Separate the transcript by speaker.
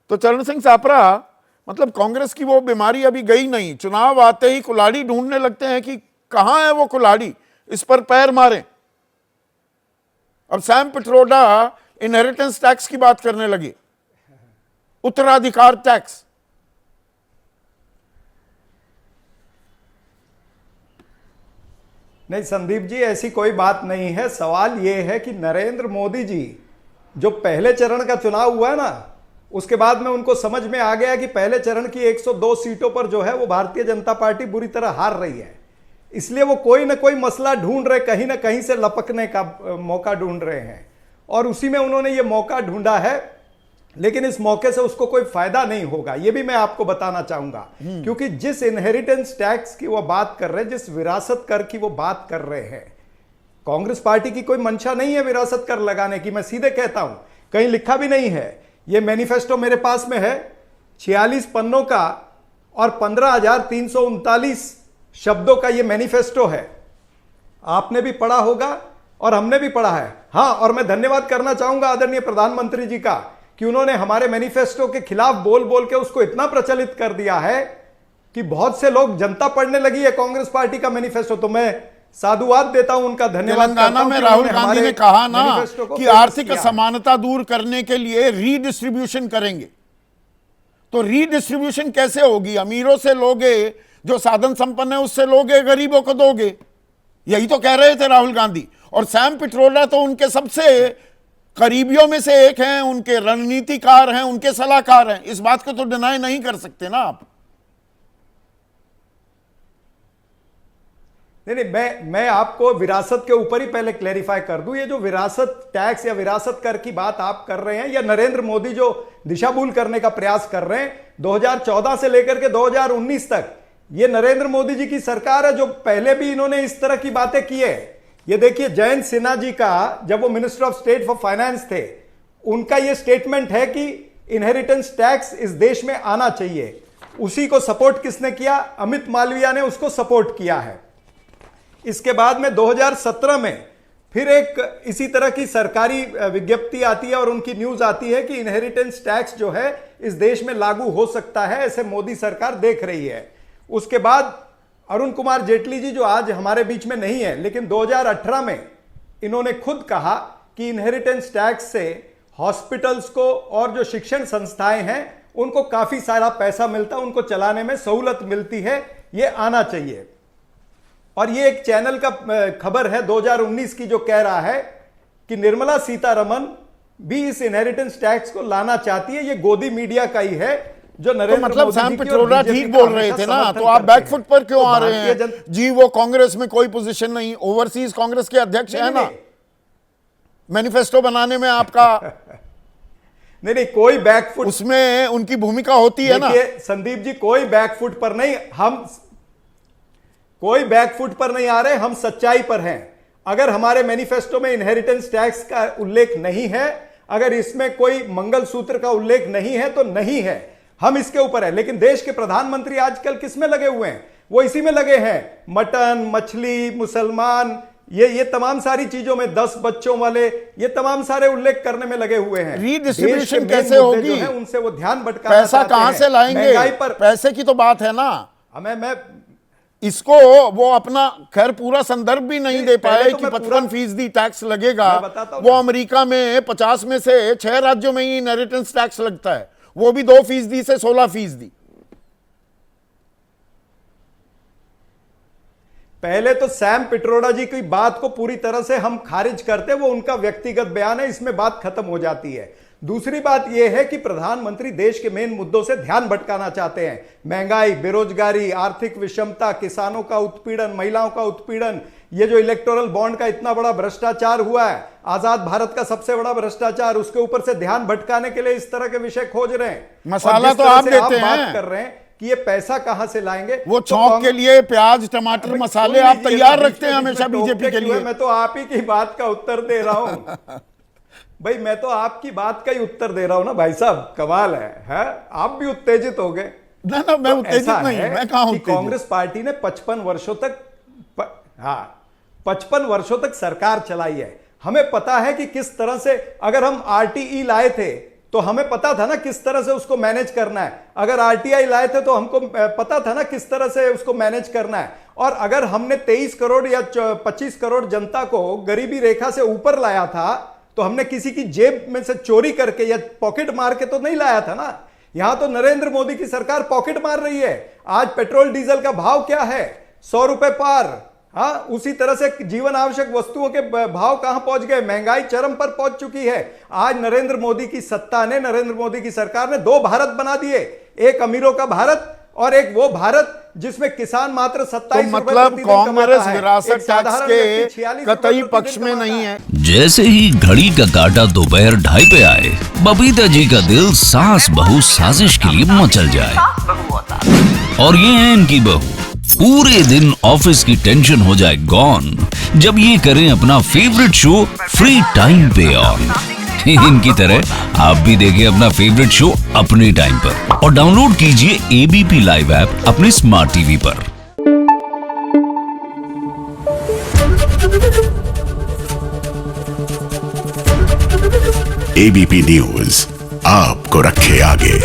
Speaker 1: तो चरण सिंह सापरा, मतलब कांग्रेस की वो बीमारी अभी गई नहीं, चुनाव आते ही कुल्हाड़ी ढूंढने लगते हैं कि कहां है वो कुल्हाड़ी, इस पर पैर मारें। अब सैम पिट्रोडा इनहेरिटेंस टैक्स की बात करने लगे, उत्तराधिकार टैक्स।
Speaker 2: नहीं संदीप जी, ऐसी कोई बात नहीं है। सवाल यह है कि नरेंद्र मोदी जी जो पहले चरण का चुनाव हुआ है ना, उसके बाद में उनको समझ में आ गया कि पहले चरण की 102 सीटों पर जो है वो भारतीय जनता पार्टी बुरी तरह हार रही है। इसलिए वो कोई ना कोई मसला ढूंढ रहे, कहीं ना कहीं से लपकने का मौका ढूंढ रहे हैं, और उसी में उन्होंने ये मौका ढूंढा है। लेकिन इस मौके से उसको कोई फायदा नहीं होगा, ये भी मैं आपको बताना चाहूंगा। क्योंकि जिस इनहेरिटेंस टैक्स की वो बात कर रहे हैं, जिस विरासत कर की वो बात कर रहे हैं, कांग्रेस पार्टी की कोई मंशा नहीं है विरासत कर लगाने की। मैं सीधे कहता हूं, कहीं लिखा भी नहीं है। ये मैनिफेस्टो मेरे पास में है, 46 पन्नों का और 15,339 शब्दों का ये मैनिफेस्टो है। आपने भी पढ़ा होगा और हमने भी पढ़ा है। हां, और मैं धन्यवाद करना चाहूंगा आदरणीय प्रधानमंत्री जी का कि उन्होंने हमारे मैनिफेस्टो के खिलाफ बोल बोल के उसको इतना प्रचलित कर दिया है कि बहुत से लोग, जनता पढ़ने लगी है कांग्रेस पार्टी का मैनिफेस्टो। तो मैं साधुवाद देता हूं, उनका धन्यवाद करता हूं।
Speaker 1: तेलंगाना में राहुल गांधी ने कहा ना कि आर्थिक असमानता दूर करने के लिए रीडिस्ट्रीब्यूशन करेंगे। तो रीडिस्ट्रीब्यूशन कैसे होगी? अमीरों से लोगे, जो साधन संपन्न है उससे लोगे, गरीबों को दोगे। यही तो कह रहे थे राहुल गांधी। और सैम पिट्रोडा तो उनके सबसे करीबियों में से एक हैं, उनके रणनीतिकार हैं, उनके सलाहकार हैं। इस बात को तो डिनाई नहीं कर सकते ना आप।
Speaker 2: नहीं, मैं आपको विरासत के ऊपर ही पहले क्लेरिफाई कर दूं। ये जो विरासत टैक्स या विरासत कर की बात आप कर रहे हैं, या नरेंद्र मोदी जो दिशा भूल करने का प्रयास कर रहे हैं, 2014 से लेकर के 2019 तक ये नरेंद्र मोदी जी की सरकार है, जो पहले भी इन्होंने इस तरह की बातें की है। ये देखिए, जयंत सिन्हा जी का, जब वो minister of state for finance थे, उनका ये स्टेटमेंट है कि इनहेरिटेंस टैक्स इस देश में आना चाहिए। उसी को सपोर्ट किसने किया? अमित मालविया ने उसको सपोर्ट किया है। इसके बाद में 2017 में फिर एक इसी तरह की सरकारी विज्ञप्ति आती है और उनकी न्यूज आती है कि इनहेरिटेंस टैक्स जो है इस देश में लागू हो सकता है, ऐसे मोदी सरकार देख रही है। उसके बाद अरुण कुमार जेटली जी, जो आज हमारे बीच में नहीं है, लेकिन 2018 में इन्होंने खुद कहा कि इनहेरिटेंस टैक्स से हॉस्पिटल्स को और जो शिक्षण संस्थाएं हैं उनको काफी सारा पैसा मिलता है, उनको चलाने में सहूलत मिलती है, ये आना चाहिए। और ये एक चैनल का खबर है 2019 की, जो कह रहा है कि निर्मला सीतारमन भी इस इनहेरिटेंस टैक्स को लाना चाहती है। ये गोदी मीडिया का ही है, जो नरेंद्र मोदी
Speaker 1: मतलब सैम पिट्रोडा ठीक बोल रहे थे ना, तो आप बैकफुट पर क्यों आ रहे हैं? जी वो कांग्रेस में कोई पोजीशन नहीं, ओवरसीज कांग्रेस के अध्यक्ष है ना, मैनिफेस्टो बनाने में आपका
Speaker 2: नहीं, कोई बैकफुट,
Speaker 1: उसमें उनकी भूमिका होती है ना।
Speaker 2: संदीप जी, कोई बैकफुट पर नहीं, हम कोई बैकफुट पर नहीं आ रहे, हम सच्चाई पर हैं। अगर हमारे मैनिफेस्टो में इनहेरिटेंस टैक्स का उल्लेख नहीं है, अगर इसमें कोई मंगलसूत्र का उल्लेख नहीं है, तो नहीं है, हम इसके ऊपर है। लेकिन देश के प्रधानमंत्री आजकल किस में लगे हुए हैं? वो इसी में लगे हैं, मटन, मछली, मुसलमान, ये तमाम सारी चीजों में, 10 बच्चों वाले, ये तमाम सारे उल्लेख करने में लगे हुए हैं।
Speaker 1: रीडिस्ट्रीब्यूशन कैसे होगी?
Speaker 2: उनसे वो ध्यान भटकाना,
Speaker 1: पैसा कहां से लाएंगे? पैसे की तो बात है ना।
Speaker 2: मैं
Speaker 1: इसको वो अपना खैर पूरा संदर्भ भी नहीं दे पाए कि 55% टैक्स लगेगा। वो अमेरिका में 50 में से 6 राज्यों में ही इनहेरिटेंस टैक्स लगता है, वो भी 2% से 16%।
Speaker 2: पहले तो सैम पिट्रोडा जी की बात को पूरी तरह से हम खारिज करते, वो उनका व्यक्तिगत बयान है, इसमें बात खत्म हो जाती है। दूसरी बात यह है कि प्रधानमंत्री देश के मेन मुद्दों से ध्यान भटकाना चाहते हैं। महंगाई, बेरोजगारी, आर्थिक विषमता, किसानों का उत्पीड़न, महिलाओं का उत्पीड़न, ये जो इलेक्टोरल बॉन्ड का इतना बड़ा भ्रष्टाचार हुआ है, आजाद भारत का सबसे बड़ा भ्रष्टाचार, उसके ऊपर से ध्यान भटकाने के लिए इस तरह के विषय खोज रहे हैं।
Speaker 1: मसाला तो आप देते हैं,
Speaker 2: बात कर रहे हैं कि ये पैसा कहां से लाएंगे।
Speaker 1: वो चौक के लिए प्याज, टमाटर, मसाले आप तैयार रखते हैं हमेशा बीजेपी के लिए।
Speaker 2: मैं तो आप ही की बात का उत्तर दे रहा हूं भाई, मैं तो आपकी बात का ही उत्तर दे रहा हूं ना भाई साहब। कमाल है? आप भी उत्तेजित हो गए
Speaker 1: ना? ना, मैं उत्तेजित नहीं, मैं कहां उत्तेजित।
Speaker 2: कांग्रेस पार्टी ने 55 वर्षों तक 55 वर्षों तक सरकार चलाई है। हमें पता है कि किस तरह से, अगर हम आरटीई लाए थे तो हमें पता था ना किस तरह से उसको मैनेज करना है। अगर आरटीआई लाए थे तो हमको पता था ना किस तरह से उसको मैनेज करना है। और अगर हमने 23 करोड़ या 25 करोड़ जनता को गरीबी रेखा से ऊपर लाया था तो हमने किसी की जेब में से चोरी करके या पॉकेट मार के तो नहीं लाया था ना। यहां तो नरेंद्र मोदी की सरकार पॉकेट मार रही है। आज पेट्रोल डीजल का भाव क्या है? 100 रुपए पार। हाँ, उसी तरह से जीवन आवश्यक वस्तुओं के भाव कहां पहुंच गए? महंगाई चरम पर पहुंच चुकी है। आज नरेंद्र मोदी की सत्ता ने, नरेंद्र मोदी की सरकार ने 2 भारत बना दिए, एक अमीरों का भारत और एक वो भारत जिसमें किसान मात्र 27
Speaker 1: तो मतलब कांग्रेस विरासत टैक्स के कतई पक्ष में नहीं है।
Speaker 3: जैसे ही घड़ी का काटा दोपहर 2:30 पे आए, बबीता जी का दिल सास बहू साजिश के लिए मचल जाए। और ये है इनकी बहू, पूरे दिन ऑफिस की टेंशन हो जाए गॉन जब ये करें अपना फेवरेट शो फ्री टाइम पे ऑन। इनकी तरह आप भी देखिए अपना फेवरेट शो अपने टाइम पर और डाउनलोड कीजिए एबीपी लाइव ऐप अपने स्मार्ट टीवी पर।
Speaker 4: एबीपी न्यूज आपको रखे आगे।